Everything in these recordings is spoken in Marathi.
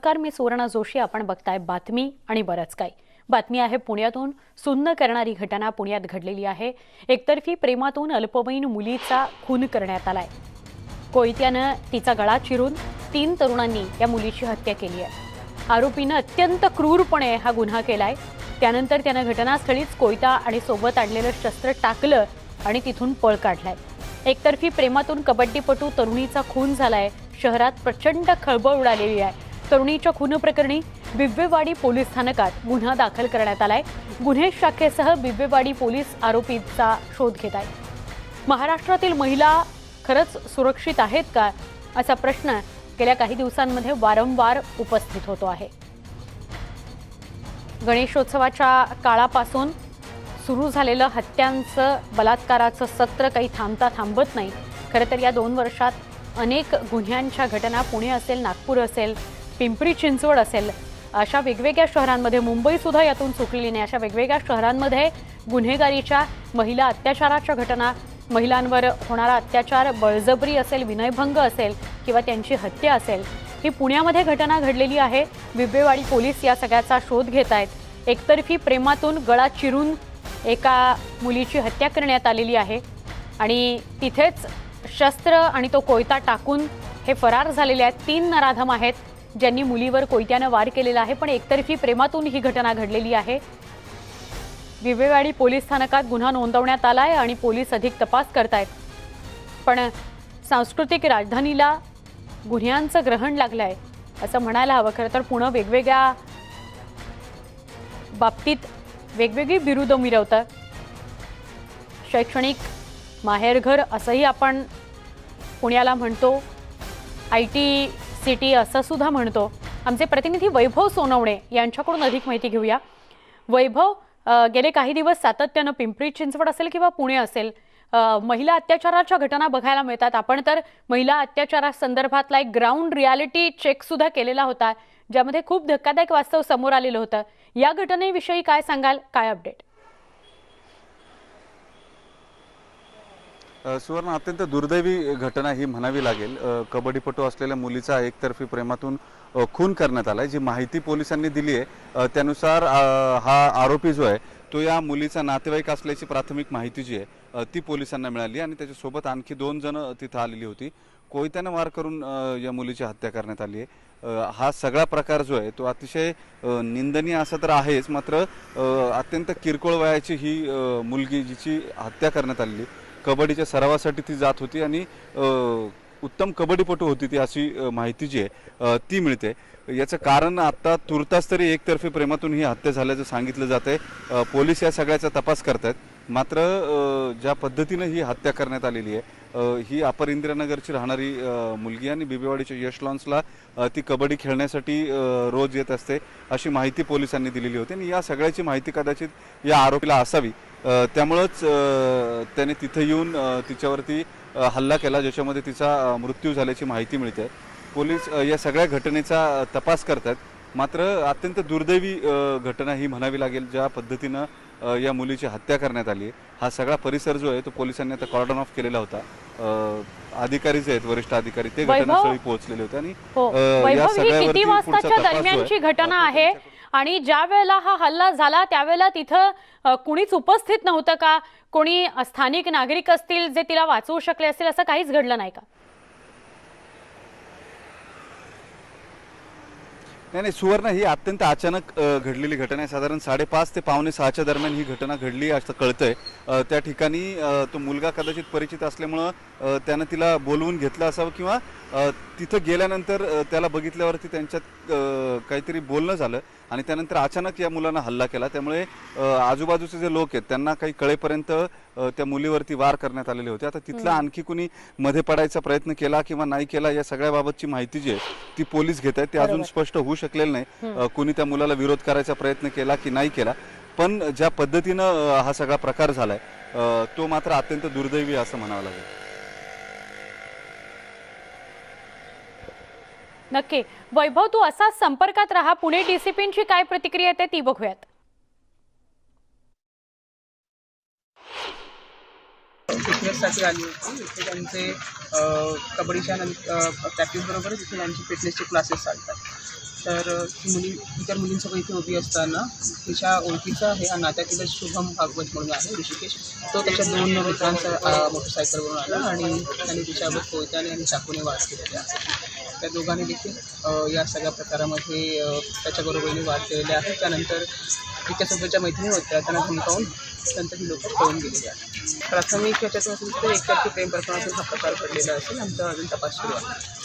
नमस्कार, मी सुवर्णा जोशी. आपण बघताय बातमी आणि बरंच काही. बातमी आहे पुण्यातून. सुन्न करणारी घटना पुण्यात घडलेली आहे. एकतर्फी प्रेमातून अल्पवयीन मुलीचा खून करण्यात आलाय. कोयत्यानं तिचा गळा चिरून 3 तरुणांनी या मुलीची हत्या केली आहे. आरोपीनं अत्यंत क्रूरपणे हा गुन्हा केलाय. त्यानंतर त्यानं घटनास्थळीच कोयता आणि सोबत आणलेलं शस्त्र टाकलं आणि तिथून पळ काढलाय. एकतर्फी प्रेमातून कबड्डीपटू तरुणीचा खून झालाय. शहरात प्रचंड खळबळ उडालेली आहे. तरुणीच्या खूनप्रकरणी बिब्वेवाडी पोलीस स्थानकात गुन्हा दाखल करण्यात आलाय. गुन्हे शाखेसह बिब्वेवाडी पोलीस आरोपीचा शोध घेत आहेत. महाराष्ट्रातील महिला खरंच सुरक्षित आहेत का, असा प्रश्न गेल्या काही दिवसांमध्ये वारंवार उपस्थित होतो आहे. गणेशोत्सवाच्या काळापासून सुरू झालेलं हत्यांचं, बलात्काराचं सत्र काही थांबत नाही. खरं तर या 2 वर्षात अनेक गुन्ह्यांच्या घटना पुणे असेल, नागपूर असेल, पिंपरी चिंचवड असेल, अशा वेगवेगळ्या शहरांमध्ये, मुंबईसुद्धा यातून चुकलेली नाही, अशा वेगवेगळ्या शहरांमध्ये गुन्हेगारीच्या, महिला अत्याचाराच्या घटना, महिलांवर होणारा अत्याचार, बळजबरी असेल, विनयभंग असेल किंवा त्यांची हत्या असेल, ही पुण्यामध्ये घटना घडलेली आहे. बिब्वेवाडी पोलीस या सगळ्याचा शोध घेत आहेत. एकतर्फी प्रेमातून गळा चिरून एका मुलीची हत्या करण्यात आलेली आहे आणि तिथेच शस्त्र आणि तो कोयता टाकून हे फरार झालेले आहेत. 3 नराधम आहेत ज्यांनी मुलीवर कोयत्यानं वार केलेला आहे. पण एकतर्फी प्रेमातून ही घटना घडलेली आहे. बिब्वेवाडी पोलीस स्थानकात गुन्हा नोंदवण्यात आलाय आणि पोलीस अधिक तपास करतायत. पण सांस्कृतिक राजधानीला गुन्ह्यांचं ग्रहण लागलंय असं म्हणायला हवं. खरं तर पुणे वेगवेगळ्या बाबतीत वेगवेगळी बिरुदं मिरवतं. शैक्षणिक माहेरघर असंही आपण पुण्याला म्हणतो, IT सिटी असं सुद्धा म्हणतो. आमचे प्रतिनिधी वैभव सोनवणे यांच्याकडून अधिक माहिती घेऊया. वैभव, गेले काही दिवस सातत्यानं पिंपरी चिंचवड असेल किंवा पुणे असेल, महिला अत्याचाराच्या घटना बघायला मिळतात. आपण तर महिला अत्याचारासंदर्भातला एक ग्राउंड रियालिटी चेक सुद्धा केलेला होता, ज्यामध्ये खूप धक्कादायक वास्तव समोर आलेलं होतं. या घटनेविषयी काय सांगाल, काय अपडेट? सुवर्ण, अत्यंत दुर्दैवी घटना ही म्हणावी लागेल. कबड्डीपटू असलेल्या मुलीचा एकतर्फी प्रेमातून खून करण्यात आलाय. जी माहिती पोलिसांनी दिली आहे त्यानुसार हा आरोपी जो आहे तो या मुलीचा नातेवाईक असल्याची प्राथमिक माहिती जी आहे ती पोलिसांना मिळाली आणि त्याच्यासोबत आणखी 2 जण तिथं आलेली होती. कोयत्यानं वार करून या मुलीची हत्या करण्यात आली आहे. हा सगळा प्रकार जो आहे तो अतिशय निंदनीय असं तर आहेच, मात्र अत्यंत किरकोळ वयाची ही मुलगी जिची हत्या करण्यात आलेली, कबड्डीच्या सरावासाठी ती जात होती आणि उत्तम कबड्डीपटू होती ती, अशी माहिती जी आहे ती मिळते. याचं कारण आता तुर्तास तरी एकतर्फी प्रेमातून ही हत्या झाल्याचं सांगितलं जात आहे. पोलीस या सगळ्याचा तपास करतात. मात्र ज्या पद्धतीनं ही हत्या करण्यात आलेली आहे, ही अपर इंदिरानगरची राहणारी मुलगी आणि बिबवेवाडीच्या यश लॉन्सला ती कबड्डी खेळण्यासाठी रोज येत असते, अशी माहिती पोलिसांनी दिलेली होती. आणि या सगळ्याची माहिती कदाचित या आरोपीला असावी, त्यामुळंच त्याने तिथे येऊन तिच्यावरती हल्ला केला, ज्याच्यामध्ये तिचा मृत्यू झाल्याची माहिती मिळते. पोलीस या सगळ्या घटनेचा तपास करतात. मात्र अत्यंत दुर्दैवी घटना ही म्हणावी लागेल. ज्या पद्धतीनं या मुलीची हत्या करण्यात आली, हा सगळा परिसर जो आहे तो पोलिसांनी आता कॉर्डन ऑफ केलेला होता. अधिकारी जे आहेत, वरिष्ठ अधिकारी, ते घटनास्थळी पोहोचलेले होते. आणि या किती वाजताच्या दरम्यानची घटना आहे आणि ज्या वेळेला हा हल्ला झाला त्यावेळेला तिथं कुणीच उपस्थित नव्हतं का? कोणी स्थानिक नागरिक असतील जे तिला वाचवू शकले असतील, असं काहीच घडलं नाही का? नाही, सुवर्ण, ही अत्यंत अचानक घडलेली घटना आहे. साधारण 5:30 ते 5:45च्या दरम्यान ही घटना घडली असं कळतंय. त्या ठिकाणी तो मुलगा कदाचित परिचित असल्यामुळं त्यानं तिला बोलवून घेतलं असावं किंवा तिथं गेल्यानंतर त्याला बघितल्यावरती त्यांच्यात काहीतरी बोलणं झालं आणि त्यानंतर अचानक या मुलानं हल्ला केला. त्यामुळे आजूबाजूचे जे लोक आहेत त्यांना काही कळेपर्यंत त्या मुलीवरती वार करण्यात आलेले होते. आता तिथला आणखी कुणी मध्ये पडायचा प्रयत्न केला किंवा नाही केला, या सगळ्याबाबतची माहिती जी आहे ती पोलीस घेत आहेत. ते अजून स्पष्ट होऊ शकलेलं नाही कुणी त्या मुलाला विरोध करायचा प्रयत्न केला की नाही केला. पण ज्या पद्धतीनं हा सगळा प्रकार झालाय तो मात्र अत्यंत दुर्दैवी असं म्हणावं लागेल. नक्की. वैभव, तू असाच संपर्कात राहा. पुणे DCPंची काय प्रतिक्रिया येते ती बघूयात. फिटनेससाठी आली होती. इथे त्यांचे कबड्डीच्या प्रॅक्टिसबरोबरच इथे त्यांची फिटनेसचे क्लासेस चालतात. तर ही मुली इतर मुलींसोबत इथे उभी असताना तिच्या ओळखीचा हे नात्यातील शुभम भागवत म्हणून आहे ऋषिकेश, तो त्याच्या 2 मित्रांचा मोटरसायकलवरून आला आणि त्यांनी तिच्यावर कोयत्याने आणि चाकूने वार केलेले आहे. त्या दोघांनी देखील या सगळ्या प्रकारामध्ये त्याच्याबरोबरीने वार केलेले आहेत. त्यानंतर तिच्यासोबतच्या मैत्रिणी होत्या त्यांना धमकावून नंतर ही लोकं पळून गेलेली आहेत. प्राथमिक याच्यातून असं दिसतं एकतर्फी प्रेम प्रकरणातून हा प्रकार घडलेला असेल. आमचा अजून तपास सुरू आहे.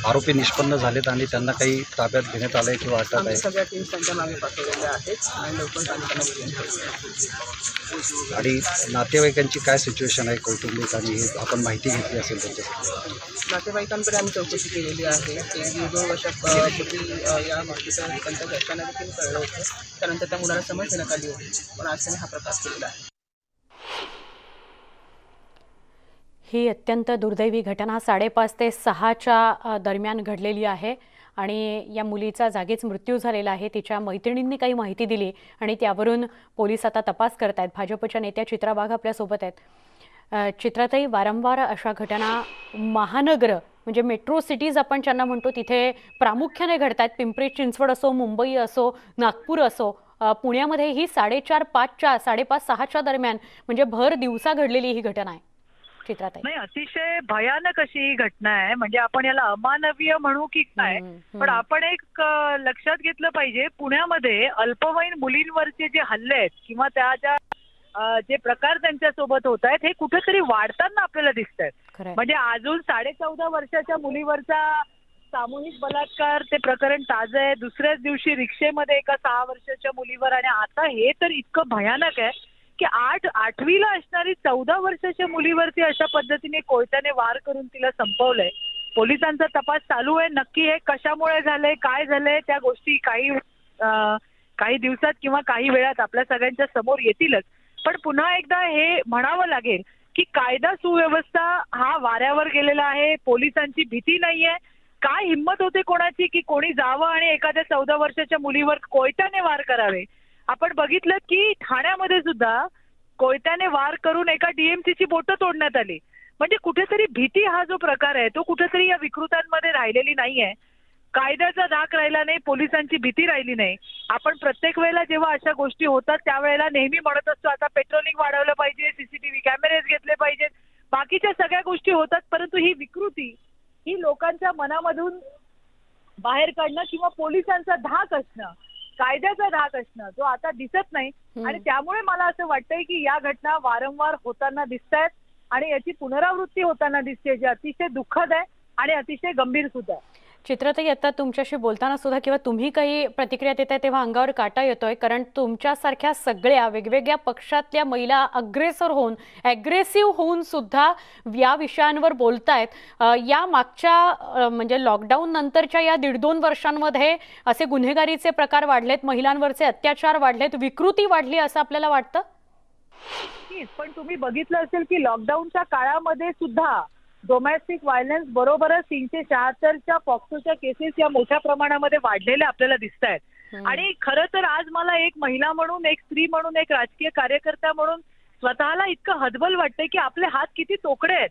आरोपी निष्पन्न झालेत आणि त्यांना काही ताब्यात घेण्यात आलंय किंवा अटक आमच्या आहे सगळ्या टीम्स त्यांच्या मागे पाठवलेल्या आहेत आणि लवकरच आम्ही त्यांना घेऊन जाऊ. आणि नातेवाईकांची काय सिच्युएशन आहे कौटुंबिक आणि हे आपण माहिती घेतली असेल त्यांच्यासाठी? नातेवाईकांकडे आम्ही चौकशी केलेली आहे. ते 1-2 वर्षापूर्वी या गोष्टीचं त्यांच्या घरच्यांना देखील कळलं होतं. त्यानंतर त्या मुलाला समज देण्यात आली होती, पण आज त्यांनी हा प्रकार केलेला आहे. ही अत्यंत दुर्दैवी घटना 5:30 ते 6च्या दरम्यान घडलेली आहे आणि या मुलीचा जागीच मृत्यू झालेला आहे. तिच्या मैत्रिणींनी काही माहिती दिली आणि त्यावरून पोलीस आता तपास करत आहेत. भाजपच्या नेत्या चित्रा वाघ आपल्यासोबत आहेत. चित्रातही वारंवार अशा घटना महानगर म्हणजे मेट्रो सिटीज आपण ज्यांना म्हणतो तिथे प्रामुख्याने घडत आहेत. पिंपरी चिंचवड असो, मुंबई असो, नागपूर असो, पुण्यामध्ये ही 5:30-6च्या दरम्यान म्हणजे भर दिवसा घडलेली ही घटना आहे. चित्रात नाही, अतिशय भयानक अशी ही घटना आहे. म्हणजे आपण याला अमानवीय म्हणू की काय, पण आपण एक लक्षात घेतलं पाहिजे, पुण्यामध्ये अल्पवयीन मुलींवरचे जे हल्ले आहेत किंवा त्या जे प्रकार त्यांच्यासोबत होत आहेत हे कुठेतरी वाढताना आपल्याला दिसत आहेत. म्हणजे अजून 14.5 वर्षाच्या मुलीवरचा सामूहिक बलात्कार ते प्रकरण ताजं आहे. दुसऱ्याच दिवशी रिक्षेमध्ये एका 6 वर्षाच्या मुलीवर, आणि आता हे तर इतकं भयानक आहे की 8वीला असणारी 14 वर्षाच्या मुलीवरती अशा पद्धतीने कोयत्याने वार करून तिला संपवलंय. पोलिसांचा तपास चालू आहे. नक्की हे कशामुळे झालंय, काय झालंय, त्या गोष्टी काही दिवसात किंवा काही वेळात आपल्या सगळ्यांच्या समोर येतीलच. पण पुन्हा एकदा हे म्हणावं लागेल की कायदा सुव्यवस्था हा वाऱ्यावर गेलेला आहे. पोलिसांची भीती नाहीये. काय हिंमत होते कोणाची की कोणी जावं आणि एखाद्या 14 वर्षाच्या मुलीवर कोयत्याने वार करावे. आपण बघितलं की ठाण्यामध्ये सुद्धा कोयत्याने वार करून एका डीएमसीची बोटं तोडण्यात आली. म्हणजे कुठेतरी भीती हा जो प्रकार आहे तो कुठेतरी या विकृतांमध्ये राहिलेली नाहीये. कायद्याचा धाक राहिला नाही, पोलिसांची भीती राहिली नाही. आपण प्रत्येक वेळेला जेव्हा अशा गोष्टी होतात त्यावेळेला नेहमी म्हणत असतो आता पेट्रोलिंग वाढवलं पाहिजे, सीसीटीव्ही कॅमेरेज घेतले पाहिजेत, बाकीच्या सगळ्या गोष्टी होतात, परंतु ही विकृती ही लोकांच्या मनामधून बाहेर काढणं किंवा पोलिसांचा धाक असणं, कायद्याचा धाक असणं जो आता दिसत नाही. आणि त्यामुळे मला असं वाटतंय की या घटना वारंवार होताना दिसत आहेत आणि याची पुनरावृत्ती होताना दिसते, जे अतिशय दुःखद आहे आणि अतिशय गंभीर सुद्धा आहे. चित्रातही आता तुमच्याशी बोलताना सुद्धा किंवा तुम्ही काही प्रतिक्रिया देताय तेव्हा अंगावर काटा येतोय, कारण तुमच्यासारख्या सगळ्या वेगवेगळ्या पक्षातल्या महिला अग्रेसिव्ह होऊन सुद्धा या विषयांवर बोलतायत. या मागच्या म्हणजे लॉकडाऊन नंतरच्या या 1.5-2 वर्षांमध्ये असे गुन्हेगारीचे प्रकार वाढलेत, महिलांवरचे अत्याचार वाढलेत, विकृती वाढली असं आपल्याला वाटतं? पण तुम्ही बघितलं असेल की लॉकडाऊनच्या काळामध्ये सुद्धा डोमेस्टिक व्हायलन्स बरोबरच 376च्या पॉक्सोच्या केसेस या मोठ्या प्रमाणामध्ये वाढलेल्या आपल्याला दिसत आहेत. आणि खरं तर आज मला एक महिला म्हणून, एक स्त्री म्हणून, एक राजकीय कार्यकर्ता म्हणून स्वतःला इतकं हतबल वाटतंय की आपले हात किती तोकडे आहेत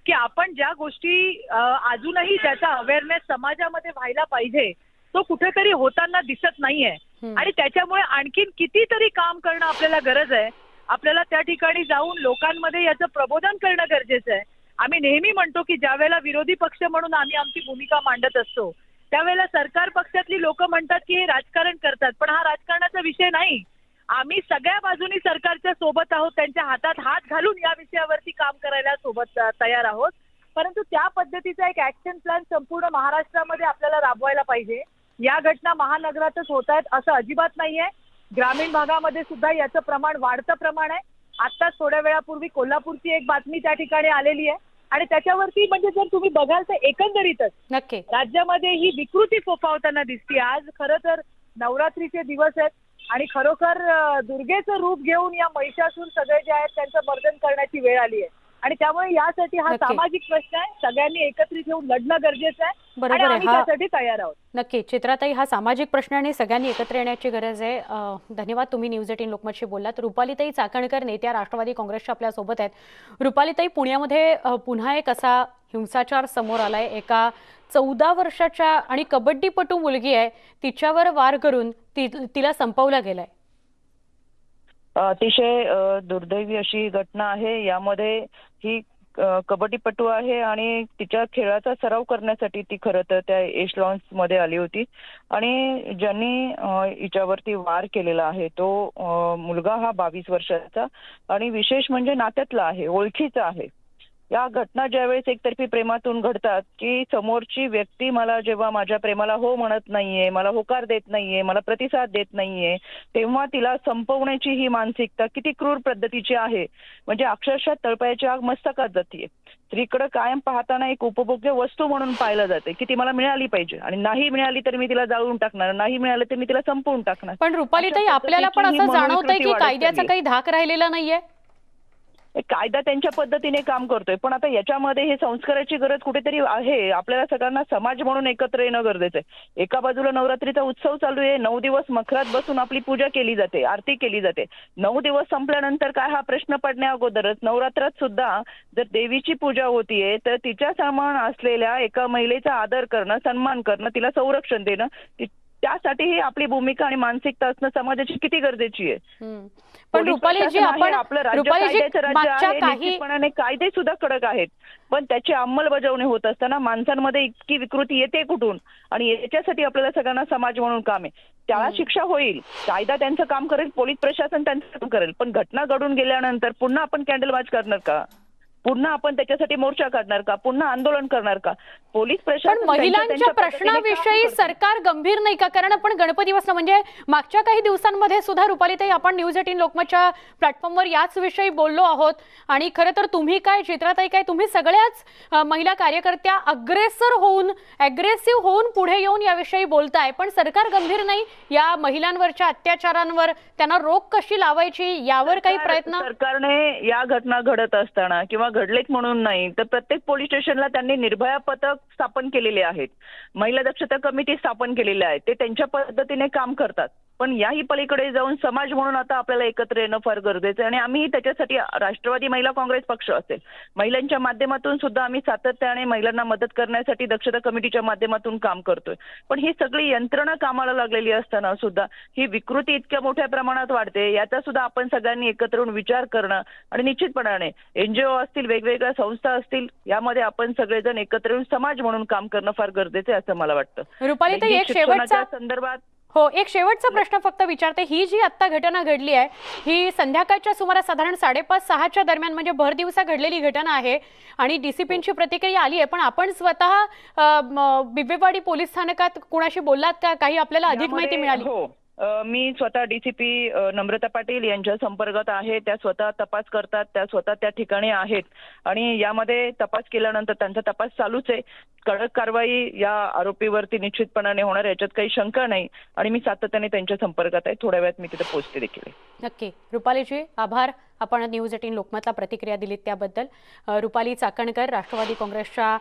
की आपण ज्या गोष्टी अजूनही ज्याचा अवेअरनेस समाजामध्ये व्हायला पाहिजे तो कुठेतरी होताना दिसत नाहीये. आणि त्याच्यामुळे आणखीन कितीतरी काम करणं आपल्याला गरज आहे. आपल्याला त्या ठिकाणी जाऊन लोकांमध्ये याचं प्रबोधन करणं गरजेचं आहे. आम्ही नेहमी म्हणतो की ज्या वेळेला विरोधी पक्ष म्हणून आम्ही आमची भूमिका मांडत असतो त्यावेळेला सरकार पक्षातली लोक म्हणतात की हे राजकारण करतात, पण हा राजकारणाचा विषय नाही. आम्ही सगळ्या बाजूनी सरकारच्या सोबत आहोत, त्यांच्या हातात हात घालून या विषयावरती काम करायला सोबत तयार आहोत. परंतु त्या पद्धतीचा एक ऍक्शन प्लॅन संपूर्ण महाराष्ट्रामध्ये आपल्याला राबवायला पाहिजे. या घटना महानगरातच होत आहेत असं अजिबात नाहीये. ग्रामीण भागामध्ये सुद्धा याचं प्रमाण वाढतं प्रमाण आहे. आत्ताच थोड्या वेळापूर्वी कोल्हापूरची एक बातमी त्या ठिकाणी आलेली आहे आणि त्याच्यावरती म्हणजे जर तुम्ही बघाल तर एकंदरीतच नक्की राज्यामध्ये ही विकृती फोफावताना दिसते. आज खरं तर नवरात्रीचे दिवस आहेत आणि खरोखर दुर्गेचं रूप घेऊन या महिषासूर सगळे जे आहेत त्यांचं मर्दन करण्याची वेळ आली आहे. आणि त्यामुळे यासाठी हा नक्की. सामाजिक प्रश्न आहे, सगळ्यांनी एकत्रित येऊन लढणं गरजेचं आहे बरोबर आणि आहे. आम्ही त्यासाठी तयार आहोत. नक्की चित्राताई, हा सामाजिक प्रश्न आणि सगळ्यांनी एकत्र येण्याची गरज आहे. धन्यवाद, तुम्ही न्यूज 18 लोकमतशी बोललात. रुपालीताई चाकणकर नेत्या राष्ट्रवादी काँग्रेसच्या आपल्या सोबत आहेत. रुपालीताई, पुण्यामध्ये पुन्हा एक असा हिंसाचार समोर आलाय. एका 14 वर्षाच्या आणि कबड्डीपटू मुलगी आहे, तिच्यावर वार करून तिला संपवलं गेलंय. अतिशय दुर्दैवी अशी घटना आहे. यामध्ये ही कबड्डीपटू आहे आणि तिच्या खेळाचा सराव करण्यासाठी ती खरं तर त्या एशलॉन्स मध्ये आली होती आणि ज्यांनी हिच्यावरती वार केलेला आहे तो मुलगा हा 22 वर्षाचा आणि विशेष म्हणजे नात्यातला आहे, ओळखीचा आहे. या घटना ज्यावेळेस एकतर्फी प्रेमातून घडतात की समोरची व्यक्ती मला जेव्हा माझ्या प्रेमाला हो म्हणत नाहीये, मला होकार देत नाहीये, मला प्रतिसाद देत नाहीये, तेव्हा तिला संपवण्याची ही मानसिकता किती क्रूर पद्धतीची आहे. म्हणजे अक्षरशः तळपायाची आग मस्तकात जातीये. स्त्रीकडे कायम पाहताना एक उपभोग्य वस्तू म्हणून पाहिलं जाते की ती मला मिळाली पाहिजे आणि नाही मिळाली तर मी तिला जाळून टाकणार, नाही मिळालं तर मी तिला संपवून टाकणार. पण रुपालीताई, आपल्याला पण असं जाणवतंय की कायद्याचा काही धाक राहिलेला नाहीये. कायदा त्यांच्या पद्धतीने काम करतोय, पण आता याच्यामध्ये हे संस्काराची गरज कुठेतरी आहे. आपल्याला सगळ्यांना समाज म्हणून एकत्र येणं गरजेचं आहे. एका बाजूला नवरात्रीचा उत्सव चालू आहे, 9 दिवस मखरात बसून आपली पूजा केली जाते, आरती केली जाते. 9 दिवस संपल्यानंतर काय हा प्रश्न पडण्या अगोदरच नवरात्रात सुद्धा जर देवीची पूजा होतीये तर तिच्या समान असलेल्या एका महिलेचा आदर करणं, सन्मान करणं, तिला संरक्षण देणं, त्यासाठी ही आपली भूमिका आणि मानसिकता असणं समाजाची किती गरजेची आहे. पण रुपालीजी, आपण आपलं राज्य रुपालीजी, कायद्याचं राज्य मागच्या आहे, काही निश्चितपणाने कायदे सुद्धा कडक आहेत, पण त्याची अंमलबजावणी होत असताना माणसांमध्ये इतकी विकृती येते कुठून, आणि याच्यासाठी आपल्याला सगळ्यांना समाज म्हणून काम आहे. त्याला शिक्षा होईल, कायदा त्यांचं काम करेल, पोलीस प्रशासन त्यांचं काम करेल, पण घटना घडून गेल्यानंतर पुन्हा आपण कॅन्डल मार्च करणार का? पुन्हा आपण त्याच्यासाठी मोर्चा काढणार का? पुन्हा आंदोलन करणार का? पोलीस प्रशासन पण महिलांच्या प्रश्नाविषयी सरकार गंभीर नाही का? कारण आपण गणपती बसणं म्हणजे मागच्या काही दिवसांमध्ये सुद्धा रुपालीताई, आपण न्यूज 18 लोकमतच्या प्लॅटफॉर्मवर याच विषयी बोललो आहोत आणि खरं तर तुम्ही काय, चित्राताई काय, तुम्ही सगळ्याच महिला कार्यकर्त्या अग्रेसिव्ह होऊन पुढे येऊन याविषयी बोलताय, पण सरकार गंभीर नाही. या महिलांवरच्या अत्याचारांवर त्यांना रोख कशी लावायची यावर काही प्रयत्न? सरकारने या घटना घडत असताना किंवा घडलेत म्हणून नाही तर प्रत्येक पोलीस स्टेशनला त्यांनी निर्भया पथक स्थापन केलेले आहेत, महिला दक्षता कमिटी स्थापन केलेल्या आहेत, ते त्यांच्या पद्धतीने काम करतात. पण याही पलीकडे जाऊन समाज म्हणून आता आपल्याला एकत्र येणं फार गरजेचं आहे आणि आम्ही त्याच्यासाठी राष्ट्रवादी महिला काँग्रेस पक्ष असेल, महिलांच्या माध्यमातून सुद्धा आम्ही सातत्याने महिलांना मदत करण्यासाठी दक्षता कमिटीच्या माध्यमातून काम करतोय. पण ही सगळी यंत्रणा कामाला लागलेली असताना सुद्धा ही विकृती इतक्या मोठ्या प्रमाणात वाढते, याचा सुद्धा आपण सगळ्यांनी एकत्र येऊन विचार करणं आणि निश्चितपणाने NGO असतील, वेगवेगळ्या संस्था असतील, यामध्ये आपण सगळेजण एकत्र येऊन समाज म्हणून काम करणं फार गरजेचं आहे असं मला वाटतं. रुपालीताई, एक शेवटचा संदर्भात एक शेवटचा प्रश्न फक्त विचारते. ही जी आता घटना घडली आहे ही संध्याकाळच्या सुमारास साधारण 5:30-6च्या दरम्यान म्हणजे भर दिवसा घडलेली घटना आहे आणि DCPची प्रतिक्रिया आली आहे, पण आपण स्वतः बिबवेवाडी पोलीस स्थानकात कुणाशी बोललात का? काही आपल्याला अधिक माहिती मिळाली? हो, मी स्वतः DCP नम्रता पाटील यांच्या संपर्कात आहे. त्या स्वतः तपास करतात, त्या स्वतः त्या ठिकाणी आहेत आणि यामध्ये तपास केल्यानंतर त्यांचा तपास चालूच आहे. कडक कारवाई या आरोपीवरती निश्चितपणाने होणार, याच्यात काही शंका नाही आणि मी सातत्याने त्यांच्या संपर्कात आहे. थोड्या वेळात मी तिथे पोहोचते देखील. नक्की. रुपालीजी, आभार, आपण न्यूज 18 लोकमतला प्रतिक्रिया दिलीत त्याबद्दल. रुपाली चाकणकर राष्ट्रवादी काँग्रेसच्या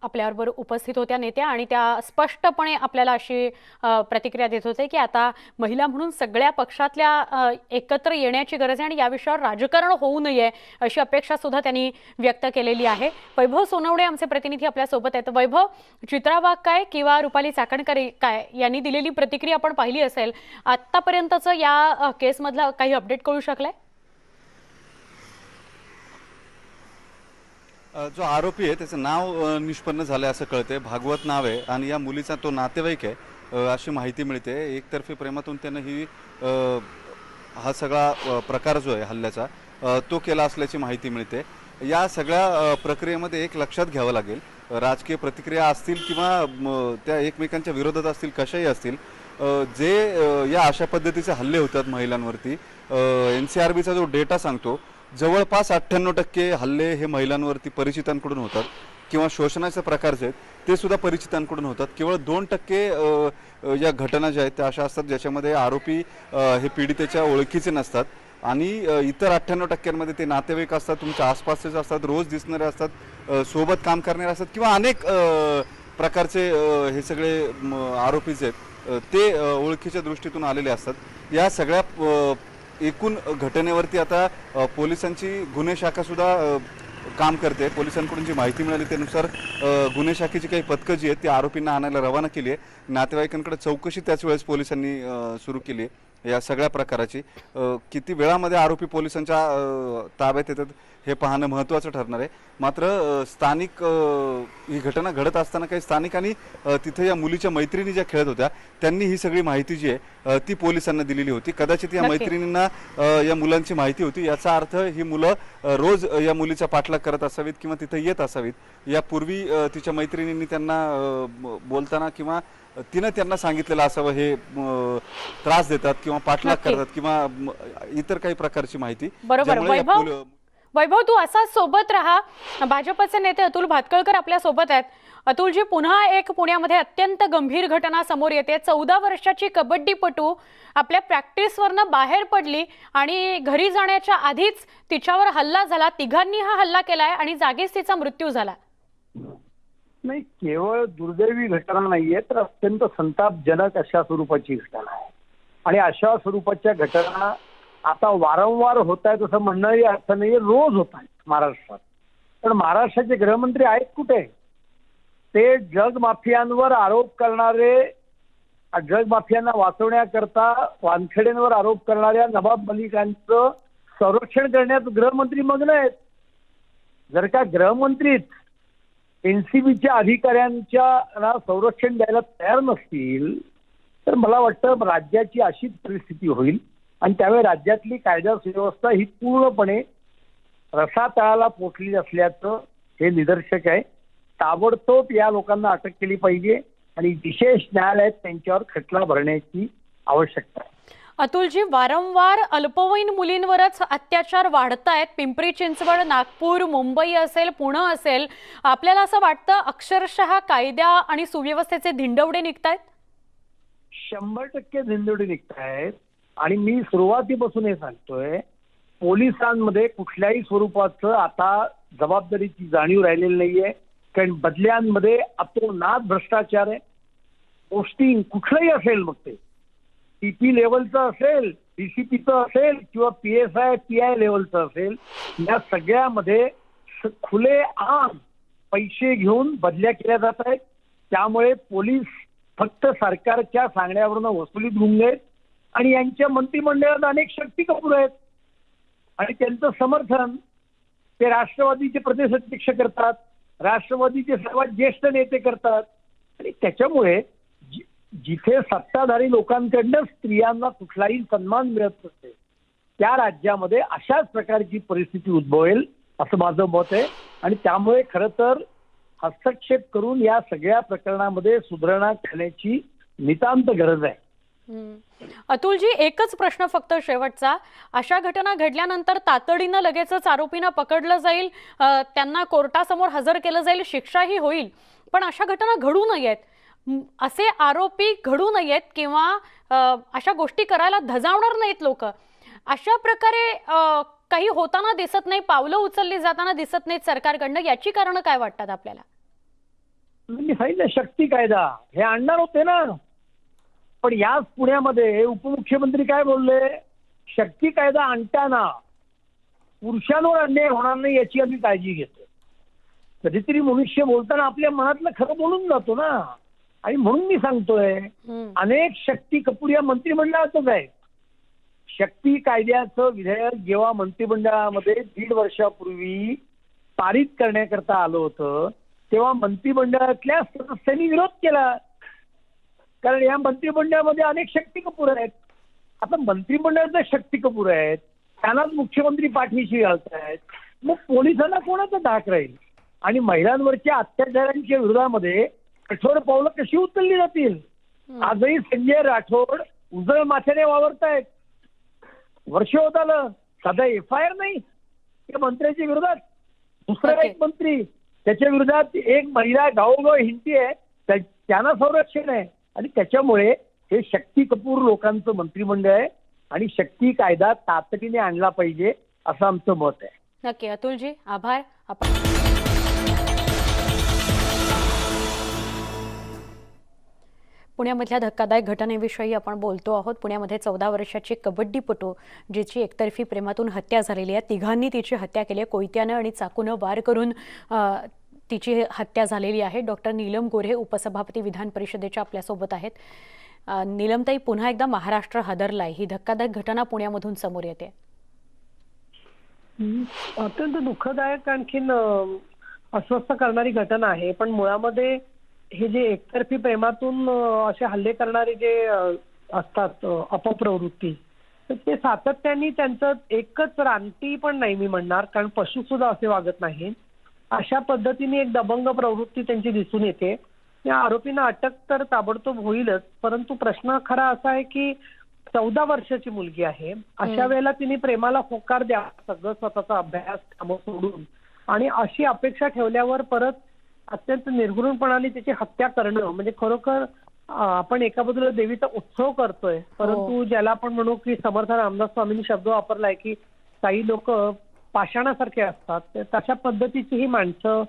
आपल्याबरोबर उपस्थित होत्या नेत्या आणि त्या स्पष्टपणे आपल्याला अशी प्रतिक्रिया देत होते की आता महिला म्हणून सगळ्या पक्षातल्या एकत्र येण्याची गरज आहे आणि या विषयावर राजकारण होऊ नये अशी अपेक्षा सुद्धा त्यांनी व्यक्त केलेली आहे. वैभव सोनवणे आमचे प्रतिनिधी आपल्यासोबत आहेत. वैभव, चित्रा वाघ काय किंवा रुपाली चाकणकर काय यांनी दिलेली प्रतिक्रिया आपण पाहिली असेल, आतापर्यंतचं या केसमधला काही अपडेट कळू शकलंय? जो आरोपी आहे त्याचं नाव निष्पन्न झालं असं कळते, भागवत नाव आहे आणि या मुलीचा तो नातेवाईक आहे अशी माहिती मिळते. एकतर्फी प्रेमातून त्यानं ही हा सगळा प्रकार जो आहे हल्ल्याचा तो केला असल्याची माहिती मिळते. या सगळ्या प्रक्रियेमध्ये एक लक्षात घ्यावं लागेल, राजकीय प्रतिक्रिया असतील किंवा त्या एकमेकांच्या विरोधात असतील, कशाही असतील, जे या अशा पद्धतीचे हल्ले होतात महिलांवरती, NCRBचा जो डेटा सांगतो जवळपास 98% हल्ले हे महिलांवरती परिचितांकडून होतात किंवा शोषणाचे प्रकार जे आहेत ते सुद्धा परिचितांकडून होतात. केवळ 2% या घटना ज्या आहेत त्या अशा असतात ज्याच्यामध्ये आरोपी हे पीडितेच्या ओळखीचे नसतात आणि इतर 98% ते नातेवाईक असतात, तुमच्या आसपासचेच असतात, रोज दिसणारे असतात, सोबत काम करणारे असतात किंवा अनेक प्रकारचे हे सगळे आरोपीच आहेत, ते ओळखीच्या दृष्टीतून आलेले असतात. या सगळ्या एकूण घटनेवरती आता पोलिसांची गुन्हे शाखा सुद्धा काम करते. पोलिसांकडून जी माहिती मिळाली त्यानुसार गुन्हे शाखेची काही पथकं जी आहेत ती आरोपींना आणायला रवाना केली आहे. नातेवाईकांकडे चौकशी त्याच वेळेस पोलिसांनी सुरू केली आहे या सगळ्या प्रकाराची. किती वेळामध्ये आरोपी पोलिसांच्या ताब्यात येतात हे पाहणं महत्त्वाचं ठरणार आहे. मात्र स्थानिक ही घटना घडत असताना काही स्थानिकांनी तिथे या मुलीच्या मैत्रिणी ज्या खेळत होत्या त्यांनी ही सगळी माहिती जी आहे ती पोलिसांना दिलेली होती. कदाचित या मैत्रिणींना या मुलांची माहिती होती, याचा अर्थ ही मुलं रोज या मुलीचा पाठलाग करत असावीत किंवा तिथे येत असावीत. यापूर्वी तिच्या मैत्रिणींनी त्यांना बोलताना किंवा तिनं त्यांना सांगितलेलं असावं हे त्रास देतात किंवा पाठलाग करतात किंवा इतर काही प्रकारची माहिती. बरोबर. वैभव, तू असाच सोबत राहा. भाजपचे नेते अतुल भातखळकर आपल्या सोबत आहेत. अतुलजी, पुन्हा एक पुण्यामध्ये अत्यंत गंभीर घटना समोर येते. 14 वर्षाची कबड्डीपटू आपल्या प्रॅक्टिसवरनं बाहेर पडली आणि घरी जाण्याच्या आधीच तिच्यावर हल्ला झाला. तिघांनी हा हल्ला केलाय आणि जागीच तिचा मृत्यू झाला. नाही, केवळ दुर्दैवी घटना नाहीये, तर अत्यंत संतापजनक अशा स्वरूपाची घटना आहे. आणि अशा स्वरूपाच्या घटना आता वारंवार होत आहेत असं म्हणणारी अर्थ नाहीये, रोज होत आहेत महाराष्ट्रात. पण महाराष्ट्राचे गृहमंत्री आहेत कुठे? ते ड्रग माफियांवर आरोप करणारे, ड्रग माफियांना वाचवण्याकरता वानखेडेंवर आरोप करणाऱ्या नवाब मलिकांचं संरक्षण करण्यात गृहमंत्री मग्न आहेत. जर का गृहमंत्रीच एनसीबीच्या अधिकाऱ्यांच्या संरक्षण द्यायला तयार नसतील तर मला वाटतं राज्याची अशीच परिस्थिती होईल आणि त्यावेळी राज्यातली कायदा सुव्यवस्था ही पूर्णपणे रसातळाला पोचली असल्याचं हे निदर्शक आहे. ताबडतोब या लोकांना अटक केली पाहिजे आणि विशेष न्यायालयात त्यांच्यावर खटला भरण्याची आवश्यकता आहे. अतुलजी, वारंवार अल्पवयीन मुलींवरच अत्याचार वाढतायत. पिंपरी चिंचवड, नागपूर, मुंबई असेल, पुणे असेल, आपल्याला असं वाटतं अक्षरशः कायद्या आणि सुव्यवस्थेचे धिंडवडे निघतायत? 100% धिंडवडे निघतायत. आणि मी सुरुवातीपासून हे सांगतोय, पोलिसांमध्ये कुठल्याही स्वरूपाचं आता जबाबदारीची जाणीव राहिलेली नाहीये. कारण बदल्यांमध्ये अतोनात भ्रष्टाचार आहे. पोस्टिंग कुठलंही असेल, मग ते टीपी लेवलचं असेल, डीसीपीचं असेल किंवा PSI PI लेवलचं असेल, या सगळ्यामध्ये खुले आम पैसे घेऊन बदल्या केल्या जात आहेत. त्यामुळे पोलीस फक्त सरकारच्या सांगण्यावरून वसुलीत गुंग आहेत आणि यांच्या मंत्रिमंडळात अनेक शक्ती कपूर आहेत आणि त्यांचं समर्थन ते राष्ट्रवादीचे प्रदेश अध्यक्ष करतात, राष्ट्रवादीचे सर्वात ज्येष्ठ नेते करतात. आणि त्याच्यामुळे जिथे सत्ताधारी लोकांकडनं स्त्रियांना कुठलाही सन्मान मिळत नसते त्या राज्यामध्ये अशाच प्रकारची परिस्थिती उद्भवेल असं माझं मत आहे. आणि त्यामुळे खरं तर हस्तक्षेप करून या सगळ्या प्रकरणामध्ये सुधारणा करण्याची नितांत गरज आहे. अतुलजी, एकच प्रश्न फक्त शेवटचा. अशा घटना घडल्यानंतर तातडीनं लगेचच आरोपींना पकडलं जाईल, त्यांना कोर्टासमोर हजर केलं जाईल, शिक्षाही होईल. पण अशा घटना घडू नयेत, असे आरोपी घडू नयेत किंवा अशा गोष्टी करायला धजावणार नाहीत लोक. अशा प्रकारे काही होताना दिसत नाही, पावलं उचलली जाताना दिसत नाहीत सरकारकडनं. याची कारणं काय वाटतात आपल्याला? मी सांगितलं शक्ती कायदा हे आणणार होते ना, पण याच पुण्यामध्ये उपमुख्यमंत्री काय बोलले, शक्ती कायदा आणताना पुरुषांवर अन्याय होणार नाही याची आम्ही काळजी घेतो. कधीतरी मनुष्य बोलताना आपल्या मनातलं खरं बोलून जातो ना. आणि म्हणून मी सांगतोय, अनेक शक्ती कपूर या मंत्रिमंडळातच आहेत. शक्ती कायद्याचं विधेयक जेव्हा मंत्रिमंडळामध्ये 1.5 वर्षापूर्वी पारित करण्याकरता आलं होतं तेव्हा मंत्रिमंडळातल्या सदस्यांनी विरोध केला, कारण या मंत्रिमंडळामध्ये अनेक शक्ती कपूर आहेत. आता मंत्रिमंडळाचे शक्ती कपूर आहेत, त्यांनाच मुख्यमंत्री पाठीशी घालतायत, मग पोलिसांना कोणाचा धाक राहील? आणि महिलांवरच्या अत्याचारांच्या विरोधामध्ये कठोर पावलं कशी उचलली जातील? आजही संजय राठोड उजळ माथ्याने वावरतायत. वर्ष होत आलं, साधा FIR नाही या मंत्र्याच्या विरोधात. दुसरा एक मंत्री त्याच्या विरोधात एक महिला गावोगाव हिंडती आहे, त्यांना संरक्षण आहे. आणि त्याच्यामुळे हे शक्ती कपूर लोकांचं मंत्रिमंडळ आहे. आणि शक्ती कायदा तातडीने आणला पाहिजे असं आमचं मत आहे. नक्की अतुलजी, आभार. आपण पुण्यामधल्या धक्कादायक घटनेविषयी आपण बोलतो आहोत. पुण्यामध्ये 14 वर्षाची कबड्डीपटू जिची एकतर्फी प्रेमातून हत्या झालेली आहे. तिघांनी तिची हत्या केली आहे. कोयत्यानं आणि चाकूनं वार करून तिची हत्या झालेली आहे. डॉक्टर नीलम गोऱ्हे उपसभापती विधान परिषदेच्या आपल्यासोबत आहेत. नीलमताई, पुन्हा एकदा महाराष्ट्र हादरलाय. ही धक्कादायक घटना पुण्यामधून समोर येते. अत्यंत दुःखदायक आणखीन अस्वस्थ करणारी घटना आहे. पण मुळामध्ये हे जे एकतर्फी प्रेमातून असे हल्ले करणारे जे असतात अपप्रवृत्ती, तर ते सातत्याने त्यांचं एकच रानटी पण नाही मी म्हणणार, कारण पशु सुद्धा असे वागत नाही. अशा पद्धतीने एक दबंग प्रवृत्ती त्यांची दिसून येते. या आरोपींना अटक तर ताबडतोब होईलच, परंतु प्रश्न खरा असा आहे की 14 वर्षाची मुलगी आहे. अशा वेळेला तिने प्रेमाला होकार द्यावा, सगळं स्वतःचा अभ्यास कामं सोडून, आणि अशी अपेक्षा ठेवल्यावर परत अत्यंत निर्घृणपणाने तिची हत्या करणं म्हणजे खरोखर आपण एका बाजूला देवीचा उत्सव करतोय, परंतु ज्याला आपण म्हणू की समर्थ रामदास स्वामींनी शब्द वापरलाय की काही लोक पाषाणासारखे असतात, तर तशा पद्धतीची ही माणसं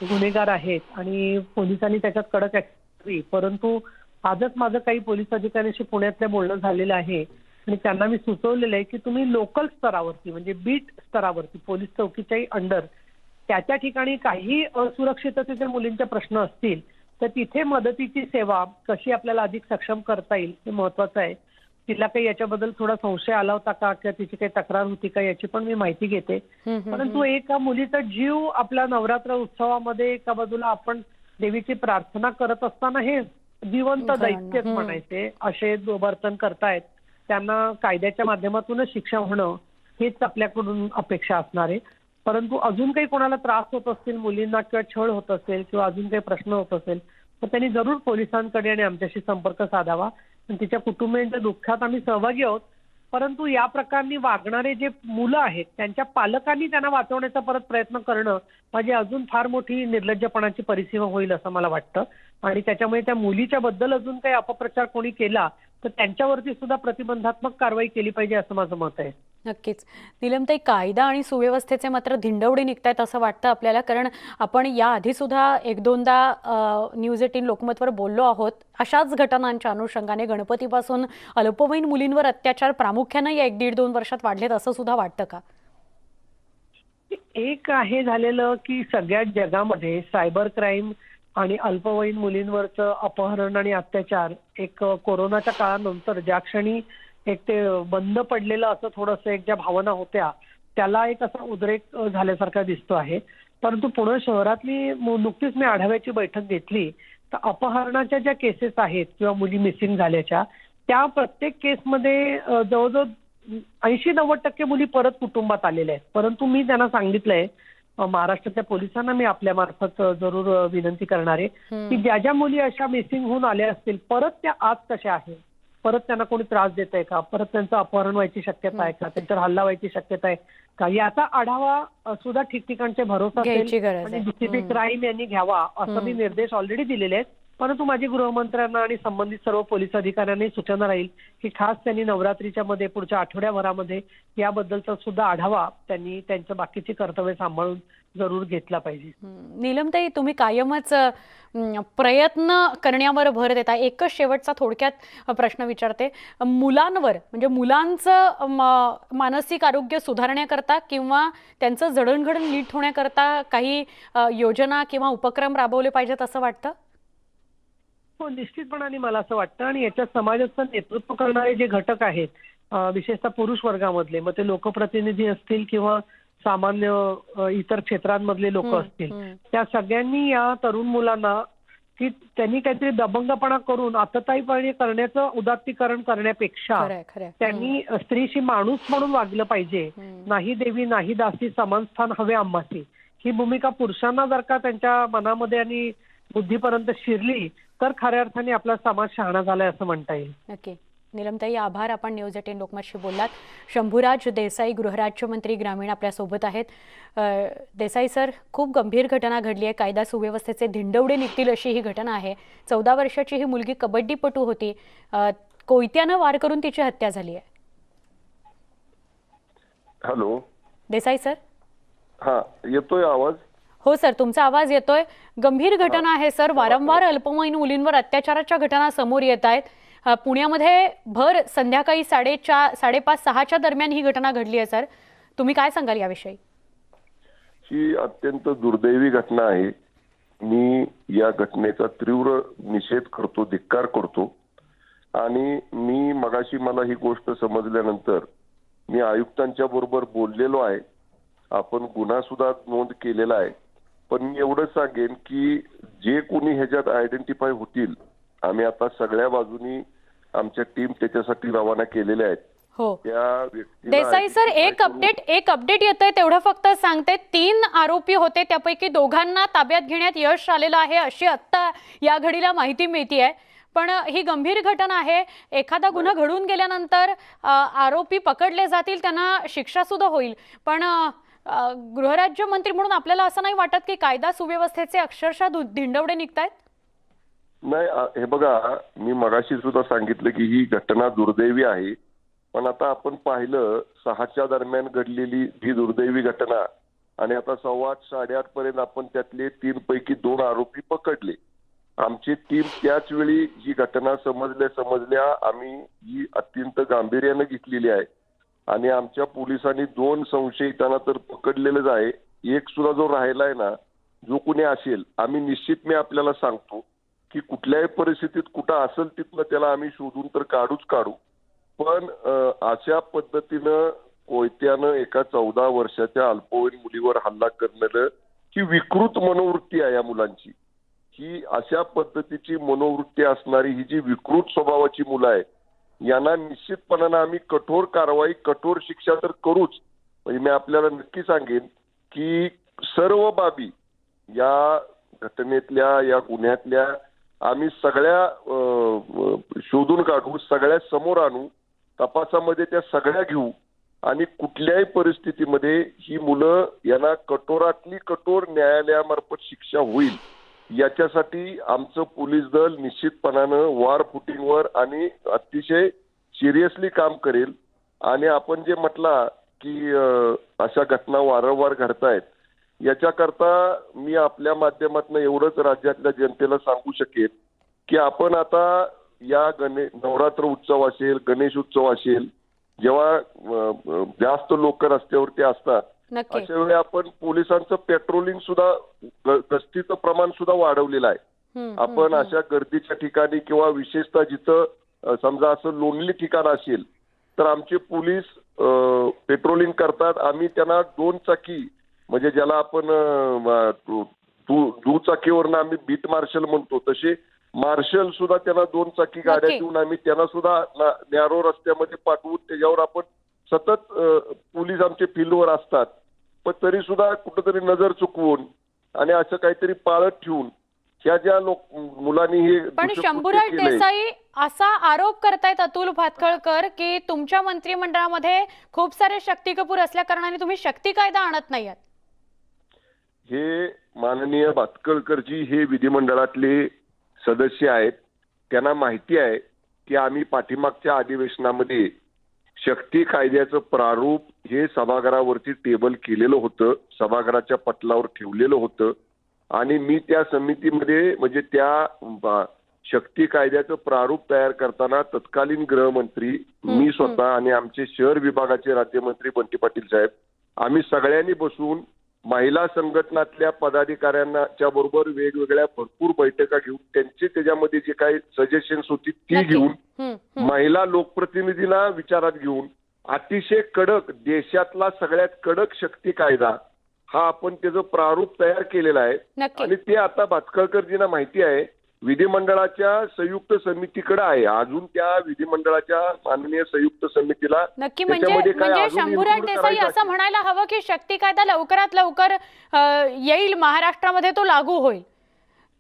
गुन्हेगार आहेत आणि पोलिसांनी त्याच्यात कडक ऍक्शन घेतली. परंतु आजच माझं काही पोलीस अधिकाऱ्यांशी पुण्यातल्या बोलणं झालेलं आहे आणि त्यांना मी सुचवलेलं आहे की तुम्ही लोकल स्तरावरती म्हणजे बीट स्तरावरती पोलीस चौकीच्याही अंडर त्या ठिकाणी काही असुरक्षिततेचे मुलींचे प्रश्न असतील तर तिथे मदतीची सेवा कशी आपल्याला अधिक सक्षम करता येईल हे महत्वाचं आहे. तिला काही याच्याबद्दल थोडा संशय आला होता का किंवा तिची काही तक्रार होती का याची पण मी माहिती घेते. परंतु एका मुलीचा जीव आपल्या नवरात्र उत्सवामध्ये एका बाजूला आपण देवीची प्रार्थना करत असताना हे जिवंत दैत्यच म्हणायचे असे वर्तन करतायत, त्यांना कायद्याच्या माध्यमातूनच शिक्षा होणं हेच आपल्याकडून अपेक्षा असणार आहे. परंतु अजून काही कोणाला त्रास होत असतील मुलींना किंवा छळ होत असेल किंवा अजून काही प्रश्न होत असेल तर त्यांनी जरूर पोलिसांकडे आणि आमच्याशी संपर्क साधावा. तिच्या कुटुंबियांच्या दुःखात आम्ही सहभागी आहोत. परंतु या प्रकारनी वागणारे जे मुलं आहेत त्यांच्या पालकांनी त्यांना वाचवण्याचा परत प्रयत्न करणं म्हणजे अजून फार मोठी निर्लज्जपणाची परिसीमा होईल असं मला वाटतं. आणि त्याच्यामुळे त्या मुलीच्या बद्दल अजून काही अपप्रचार कोणी केला तर त्यांच्यावरती सुद्धा प्रतिबंधात्मक कारवाई केली पाहिजे असं माझं मत आहे. नक्कीच. नीलमताई, कायदा आणि सुव्यवस्थेचे मात्र धिंडवडे निघतायत असं वाटतं आपल्याला, कारण आपण याआधी सुद्धा एक दोनदा न्यूज 18 लोकमतवर बोललो आहोत. अशाच घटनांच्या अनुषंगाने गणपतीपासून अल्पवयीन मुलींवर अत्याचार प्रामुख्याने या 1-1.5-2 वर्षात वाढलेत असं सुद्धा वाटतं का? एक आहे झालेलं की सगळ्याच जगामध्ये सायबर क्राईम आणि अल्पवयीन मुलींवरचं अपहरण आणि अत्याचार एक कोरोनाच्या काळानंतर ज्या क्षणी एक ते बंद पडलेलं असं थोडंसं एक ज्या भावना होत्या त्याला एक असा उद्रेक झाल्यासारखा दिसतो आहे. परंतु पुणे शहरातली नुकतीच मी आढाव्याची बैठक घेतली तर अपहरणाच्या ज्या केसेस आहेत किंवा मुली मिसिंग झाल्याच्या त्या प्रत्येक केसमध्ये जवळजवळ 80-90% मुली परत कुटुंबात आलेल्या आहेत. परंतु मी त्यांना सांगितलंय, महाराष्ट्राच्या पोलिसांना मी आपल्या मार्फत जरूर विनंती करणार आहे की ज्या ज्या मुली अशा मिसिंग होऊन आल्या असतील परत त्या आज कशा आहेत, परत त्यांना कोणी त्रास देत आहे का, परत त्यांचं अपहरण व्हायची शक्यता आहे का, त्यांच्यावर हल्ला व्हायची शक्यता आहे का, याचा आढावा सुद्धा ठिकठिकाणचे भरोसा असेल आणि डीसीपी क्राईम यांनी घ्यावा असं मी निर्देश ऑलरेडी दिलेले आहेत. परंतु माझी गृहमंत्र्यांना आणि संबंधित सर्व पोलीस अधिकाऱ्यांनी सूचना राहील की खास त्यांनी नवरात्रीच्या मध्ये पुढच्या आठवड्याभरामध्ये याबद्दलचा सुद्धा आढावा त्यांनी त्यांच्या बाकीची कर्तव्य सांभाळून जरूर घेतला पाहिजे. नीलमताई, तुम्ही कायमच प्रयत्न करण्यावर भर देता. एकच शेवटचा थोडक्यात प्रश्न विचारते. मुलांवर म्हणजे मुलांचं मानसिक आरोग्य सुधारण्याकरता किंवा त्यांचं जडणघडण नीट होण्याकरता काही योजना किंवा उपक्रम राबवले पाहिजेत असं वाटतं? हो, निश्चितपणाने मला असं वाटतं. आणि याच्यात समाजाचं नेतृत्व करणारे जे घटक आहेत विशेषतः पुरुष वर्गामधले, मग ते लोकप्रतिनिधी असतील किंवा सामान्य इतर क्षेत्रांमधले लोक असतील, त्या सगळ्यांनी या तरुण मुलांना की त्यांनी काहीतरी दबंगपणा करून आततायीपणे करण्याचं उदात्तीकरण करण्यापेक्षा त्यांनी स्त्रीशी माणूस म्हणून वागलं पाहिजे. नाही देवी नाही दासी समान स्थान हवे आम्हासी, ही भूमिका पुरुषांना जर का त्यांच्या मनामध्ये आणि बुद्धीपर्यंत शिरली तर खऱ्या अर्थाने आपला समाज शहाणा झालाय असं म्हणता येईल. नक्की. नीलमताई, आभार. आपण न्यूज 18 लोकमतशी बोललात. शंभूराज देसाई, गृहराज्यमंत्री ग्रामीण आपल्यासोबत आहेत. देसाई सर, खूप गंभीर घटना घडली आहे. कायदा सुव्यवस्थेचे धिंडवडे निघतील अशी ही घटना आहे. 14 वर्षाची ही मुलगी कबड्डीपटू होती. कोयत्यानं वार करून तिची हत्या झाली आहे. हॅलो. देसाई सर. हा, येतोय आवाज? हो सर, तुमचा आवाज येतोय. गंभीर घटना आहे सर. वारंवार अल्पवयीन मुलींवर अत्याचाराच्या घटना समोर येत आहेत. पुण्यामध्ये भर संध्याकाळी 5:30-6च्या दरम्यान ही घटना घडली आहे सर. तुम्ही काय सांगाल याविषयी? ही अत्यंत दुर्दैवी घटना आहे. मी या घटनेचा तीव्र निषेध करतो, धिक्कार करतो. आणि मी मगाशी मला ही गोष्ट समजल्यानंतर मी आयुक्तांच्या बरोबर बोललेलो आहे. आपण गुन्हा सुद्धा नोंद केलेला आहे. पण मी एवढंच सांगेन की जे कोणी ह्याच्यात आयडेंटिफाय होतील, आम्ही आता सगळ्या बाजूनी आमच्या टीम त्याच्यासाठी रवाना केलेल्या आहेत. हो त्या व्यक्तीला देसाई सर, एक अपडेट येतंय तेवढं फक्त सांगते. 3 आरोपी होते, त्यापैकी 2घांना ताब्यात घेण्यात यश आलेलं आहे अशी आत्ता या घडीला माहिती मिळतीये. पण ही गंभीर घटना आहे. एखादा गुन्हा घडून गेल्यानंतर आरोपी पकडले जातील, त्यांना शिक्षा सुद्धा होईल. पण गृहराज्यमंत्री म्हणून आपल्याला असं नाही वाटत की कायदा सुव्यवस्थेचे अक्षरशः धिंडवडे निघतायत? नाही, हे बघा, मी मगाशी सुद्धा सांगितलं की ही घटना दुर्दैवी आहे. पण आता आपण पाहिलं 6च्या दरम्यान घडलेली ही दुर्दैवी घटना आणि आता 7:15-8:30 पर्यंत आपण त्यातले 3 पैकी 2 आरोपी पकडले. आमची टीम त्याच वेळी ही घटना समजल्या आम्ही ही अत्यंत गांभीर्याने घेतलेली आहे. आणि आमच्या पोलिसांनी 2 संशयितांना तर पकडलेलंच आहे. एक सुद्धा जो राहिलाय ना, जो कोणी असेल, आम्ही निश्चित मी आपल्याला सांगतो की कुठल्याही परिस्थितीत कुठं असेल तिथनं त्याला आम्ही शोधून तर काढू. पण अशा पद्धतीनं कोयत्यानं एका 14 वर्षाच्या अल्पवयीन मुलीवर हल्ला करणं ही विकृत मनोवृत्ती आहे या मुलांची. ही अशा पद्धतीची मनोवृत्ती असणारी ही जी विकृत स्वभावाची मुलं आहे, यांना निश्चितपणानं आम्ही कठोर कारवाई, कठोर शिक्षा तर करूच. म्हणजे मी आपल्याला नक्की सांगेन की सर्व बाबी या घटनेतल्या, या गुन्ह्यातल्या आम्ही सगळ्या शोधून काढू, सगळ्या समोर आणू, तपासामध्ये त्या सगळ्या घेऊ आणि कुठल्याही परिस्थितीमध्ये ही मुलं यांना कठोरातली कठोर न्यायालयामार्फत शिक्षा होईल याच्यासाठी आमचं पोलीस दल निश्चितपणानं वॉर फुटिंगवर आणि अतिशय सिरियसली काम करेल. आणि आपण जे म्हटला की अशा घटना वारंवार घडतायत, याच्याकरता मी आपल्या माध्यमातून एवढंच राज्यातल्या जनतेला सांगू शकेन की आपण आता या नवरात्र उत्सव असेल, गणेश उत्सव असेल, जेव्हा जास्त लोक रस्त्यावरती असतात, अशा वेळी आपण पोलिसांचं पेट्रोलिंग सुद्धा, गस्तीचं प्रमाण सुद्धा वाढवलेलं आहे. आपण अशा गर्दीच्या ठिकाणी किंवा विशेषतः जिथं समजा असं लोनली ठिकाण असेल तर आमचे पोलीस पेट्रोलिंग करतात. आम्ही त्यांना 2 चाकी, म्हणजे ज्याला आपण दुचाकीवरनं आम्ही बीट मार्शल म्हणतो, तसे मार्शल सुद्धा त्यांना 2 चाकी गाड्या देऊन आम्ही त्यांना सुद्धा नॅरो रस्त्यामध्ये पाठवून त्याच्यावर आपण सतत पोलीस आमचे फील्डवर असतात. पण तरी सुद्धा कुठंतरी नजर चुकवून आणि असं काहीतरी पाळत ठेवून ह्या ज्या मुलांनी हे. पण शंभूराज देसाई, असा आरोप करतायत अतुल भातखळकर की तुमच्या मंत्रिमंडळामध्ये खूप सारे शक्ती कपूर असल्या कारणाने तुम्ही शक्ती कायदा आणत नाहीत. हे माननीय भातखळकरजी हे विधिमंडळातले सदस्य आहेत. त्यांना माहिती आहे की आम्ही पाठीमागच्या अधिवेशनामध्ये शक्ती कायद्याचं प्रारूप हे सभागृहावरती टेबल केलेलं होतं, सभागृहाच्या पटलावर ठेवलेलं होतं. आणि मी त्या समितीमध्ये, म्हणजे त्या शक्ती कायद्याचं प्रारूप तयार करताना तत्कालीन गृहमंत्री, मी स्वतः आणि आमचे शहर विभागाचे राज्यमंत्री बंटी पाटील साहेब, आम्ही सगळ्यांनी बसून महिला संघटनातल्या पदाधिकाऱ्यांच्या बरोबर वेगवेगळ्या भरपूर बैठका घेऊन त्यांचे त्याच्यामध्ये जे काही सजेशन्स होती ती घेऊन महिला लोकप्रतिनिधीला विचारात घेऊन अतिशय कडक, देशातला सगळ्यात कडक शक्ती कायदा हा आपण त्याचं प्रारूप तयार केलेला आहे. आणि ते आता भातखळकरजींना माहिती आहे, विधिमंडळाच्या संयुक्त समितीकडे आहे. अजून त्या विधिमंडळाच्या माननीय संयुक्त समितीला नक्की म्हणजे शंभूराज देसाई असं म्हणायला हवं की शक्ती कायदा लवकरात लवकर येईल, महाराष्ट्रामध्ये तो लागू होईल.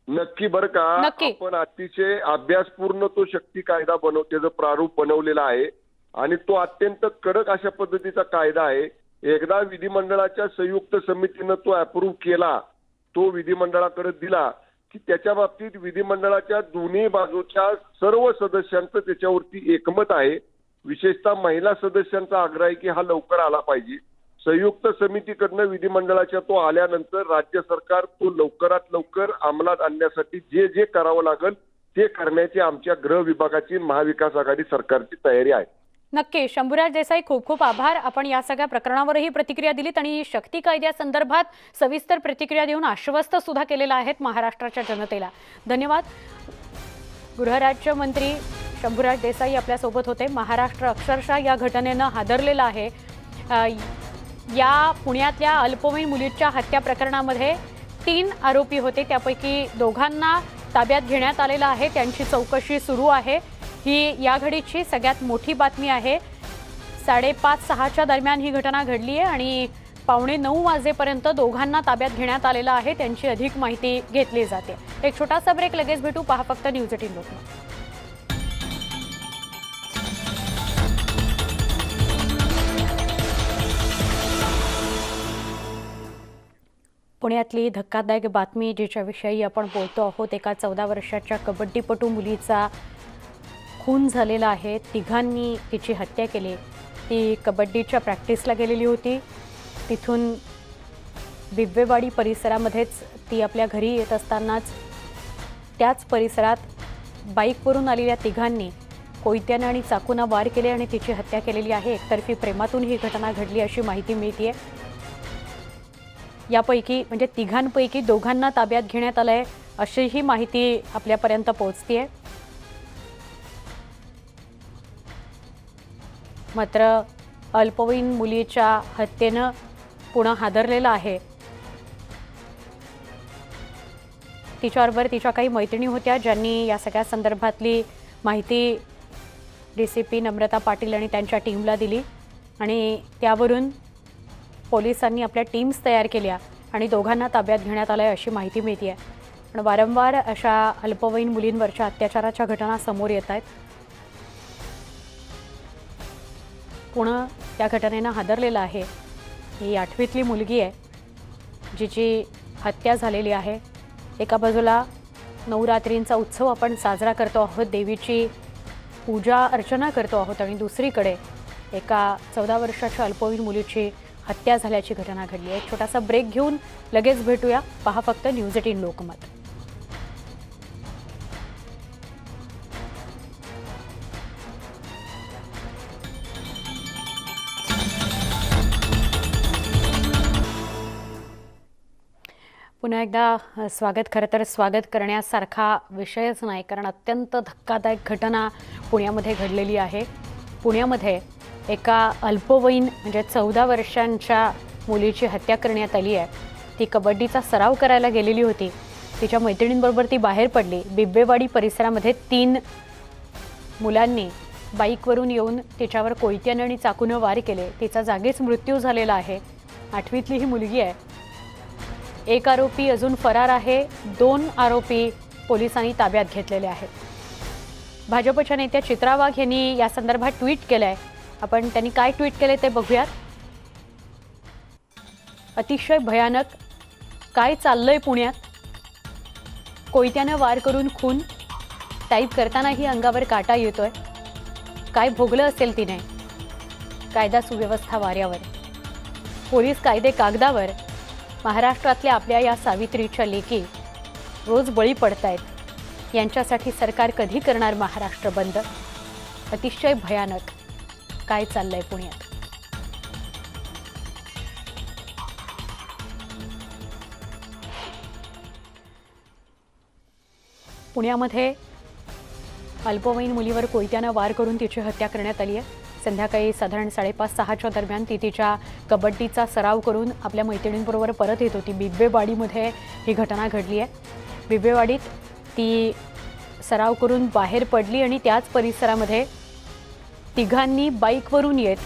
नक्की बरं का. आपण अतिशय अभ्यासपूर्ण तो शक्ती कायदा त्याचं प्रारूप बनवलेला आहे आणि तो अत्यंत कडक अशा पद्धतीचा कायदा आहे. एकदा विधिमंडळाच्या संयुक्त समितीनं तो अप्रूव्ह केला, तो विधिमंडळाकडे दिला की त्याच्या बाबतीत विधिमंडळाच्या दोन्ही बाजूच्या सर्व सदस्यांचं त्याच्यावरती एकमत आहे. विशेषतः महिला सदस्यांचा आग्रह आहे की हा लवकर आला पाहिजे. संयुक्त समितीकडनं विधिमंडळाच्या तो आल्यानंतर राज्य सरकार तो लवकरात लवकर अंमलात आणण्यासाठी जे जे करावं लागेल ते करण्याची आमच्या गृह विभागाची महाविकास आघाडी सरकारची तयारी आहे. नक्की. शंभूराज देसाई, खूप खूप आभार. आपण या सगळ्या प्रकरणावरही प्रतिक्रिया दिलीत आणि शक्ती कायद्यासंदर्भात सविस्तर प्रतिक्रिया देऊन आश्वस्त सुद्धा केलेला आहेत महाराष्ट्राच्या जनतेला. धन्यवाद. गृहराज्यमंत्री शंभूराज देसाई आपल्यासोबत होते. महाराष्ट्र अक्षरशः या घटनेनं हादरलेलं आहे. या पुण्यातल्या अल्पवयीन मुलीच्या हत्या प्रकरणामध्ये 3 आरोपी होते, त्यापैकी दोघांना ताब्यात घेण्यात आलेलं आहे. त्यांची चौकशी सुरू आहे. ही या घडीची सगळ्यात मोठी बातमी आहे. 5:30-6च्या दरम्यान ही घटना घडली आहे आणि 8:45 वाजेपर्यंत दोघांना ताब्यात घेण्यात आलेलं आहे. त्यांची अधिक माहिती घेतली जाते. एक छोटासा ब्रेक, लगेच भेटू. पहा फक्त न्यूज 18 लोकमत. पुण्यातली धक्कादायक बातमी जिच्याविषयी आपण बोलतो आहोत. एका 14 वर्षाच्या कबड्डीपटू मुलीचा खून झालेला आहे. तिघांनी तिची हत्या केली. ती कबड्डीच्या प्रॅक्टिसला गेलेली होती. तिथून बिब्बेवाडी परिसरामध्येच ती आपल्या घरी येत असतानाच त्याच परिसरात बाईकवरून आलेल्या तिघांनी कोयत्याने आणि चाकूने वार केले आणि तिची हत्या केलेली आहे. एकतर्फी प्रेमातून ही घटना घडली अशी माहिती मिळते. यापैकी म्हणजे तिघांपैकी दोघांना ताब्यात घेण्यात आलंय अशी ही माहिती आपल्यापर्यंत पोहोचतेय. मात्र अल्पवयीन मुलीच्या हत्येनं पुणे हादरलेलं आहे. तिच्याबरोबर तिच्या काही मैत्रिणी होत्या ज्यांनी या सगळ्या संदर्भातली माहिती DCP नम्रता पाटील आणि त्यांच्या टीमला दिली आणि त्यावरून पोलिसांनी आपल्या टीम्स तयार केल्या आणि दोघांना ताब्यात घेण्यात आलं आहे अशी माहिती मिळते आहे. पण वारंवार अशा अल्पवयीन मुलींवरच्या अत्याचाराच्या घटना समोर येत आहेत. पुणे त्या घटनेनं हादरलेलं आहे. ही 8वीतली मुलगी आहे जिची हत्या झालेली आहे. एका बाजूला नवरात्रींचा उत्सव आपण साजरा करतो आहोत, देवीची पूजा अर्चना करतो आहोत आणि दुसरीकडे एका 14 वर्षाच्या अल्पवयीन मुलीची हत्या झाल्याची घटना घडली आहे. एक छोटासा ब्रेक घेऊन लगेच भेटूया. पहा फक्त न्यूज 18 लोकमत. पुन्हा एकदा स्वागत. खरं तर स्वागत करण्यासारखा विषयच नाही, कारण अत्यंत धक्कादायक घटना पुण्यामध्ये घडलेली आहे. पुण्यामध्ये एका अल्पवयीन म्हणजे 14 वर्षांच्या मुलीची हत्या करण्यात आली आहे. ती कबड्डीचा सराव करायला गेलेली होती. तिच्या मैत्रिणींबरोबर ती बाहेर पडली. बिब्बेवाडी परिसरामध्ये 3 मुलांनी बाईकवरून येऊन तिच्यावर कोयत्याने आणि चाकूने वार केले. तिचा जागीच मृत्यू झालेला आहे. 8वीतली ही मुलगी आहे. एक आरोपी अजून फरार आहे. 2 आरोपी पोलिसांनी ताब्यात घेतलेले आहेत. भाजपच्या नेत्या चित्रा वाघ यांनी या संदर्भात ट्विट केलं आहे. आपण त्यांनी काय ट्विट केले ते बघूयात. अतिशय भयानक. काय चाललंय पुण्यात? कोयत्यानं वार करून खून. टाईप करतानाही अंगावर काटा येतोय. काय भोगलं असेल तिने? कायदा सुव्यवस्था वाऱ्यावर. पोलीस कायदे कागदावर. महाराष्ट्रातल्या आपल्या या सावित्रीच्या लेकी रोज बळी पडतायत. यांच्यासाठी सरकार कधी करणार महाराष्ट्र बंद? अतिशय भयानक. काय चाललंय पुण्यात? पुण्यामध्ये अल्पवयीन मुलीवर कोयत्यानं वार करून तिची हत्या करण्यात आली आहे. संध्याकाळी साधारण 5:30-6च्या दरम्यान ती तिच्या कबड्डीचा सराव करून आपल्या मैत्रिणींबरोबर परत येत होती. बिब्बेवाडीमध्ये ही घटना घडली आहे. बिब्बेवाडीत ती सराव करून बाहेर पडली आणि त्याच परिसरामध्ये तिघांनी बाईकवरून येत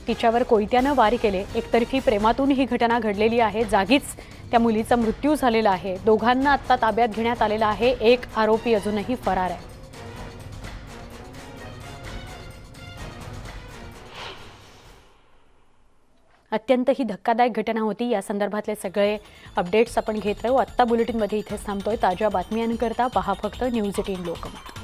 तिच्यावर कोयत्यानं वार केले. एकतर्फी प्रेमातून ही घटना घडलेली आहे. जागीच त्या मुलीचा मृत्यू झालेला आहे. दोघांना आत्ता ताब्यात घेण्यात आलेला आहे. एक आरोपी अजूनही फरार आहे. अत्यंत ही धक्कादायक घटना होती. या संदर्भातले सगळे अपडेट्स आपण घेत राहू. आत्ता बुलेटिनमध्ये इथेच थांबतोय. ताज्या बातम्यांकरता पहा फक्त न्यूज 18 लोकमत.